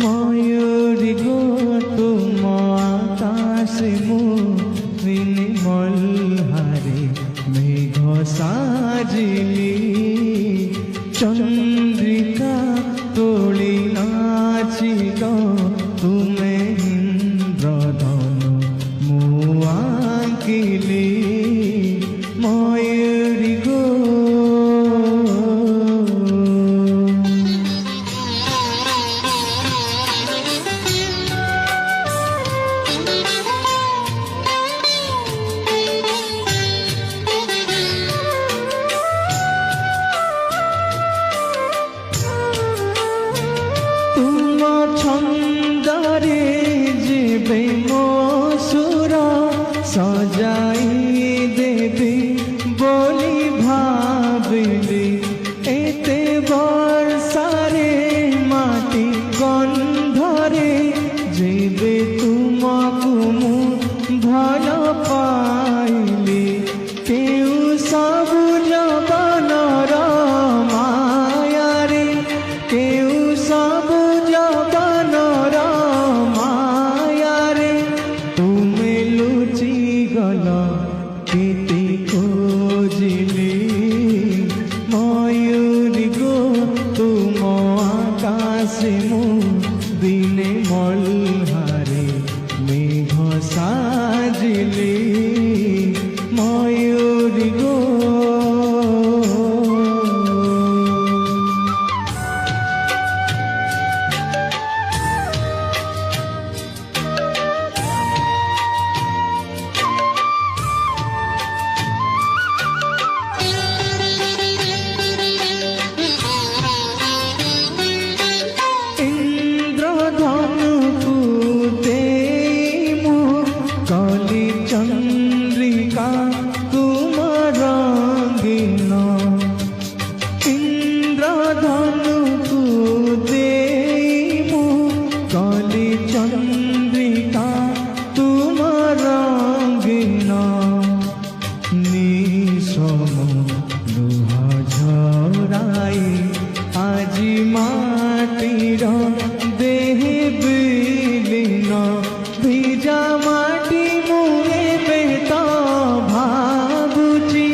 ময়ূরী গো তোমার আকাশে মুদিনে মলহারে মেঘ সাজিলি চন্দ্রিকা তোলি নাচিল তুমে ইন্দ্রধনু মুআঙ্কিলি ময়ূরী গো। ছন্দরে যেবে মসুর সজাই দেবী বলি ভাবিলি এতে বর্ষারে মাটি গন্ধরে যেবে তুমকু মু ভাল পাইলি কেউ সবুজ বনর মায়ারে কেউ সবুজ বনর মায়ারে তুমি লুচি গল কেতে খোঁজিলি ময়ূরী গো তুম আকাশে দিনে মলহারে মেঘ সাজিলি ময়ূরী গো। কলি চন্দ্রিকা তোমার রঙিন ইন্দ্রধনুকু দেইমু কলি চন্দ্রিকা তোমার রঙিন নিঃসম লুহ ঝরাই আজি মাটির দেহে বিলীন ভিজা মাটি মুয়ে বেত ভাবুচি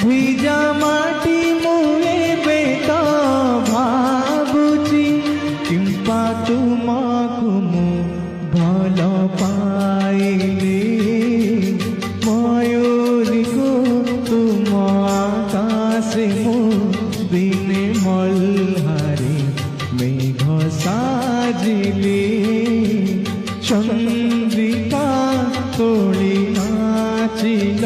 ভিজা মাটি মুয়ে বেত ভাবুচি কিম্পা তুমকু মু ভাল পাইলি ময়ূরী গো তুম আকাশে দিনে মলহারে মেঘ সাজিলি চন্দ্রিকা তোলি নাচিল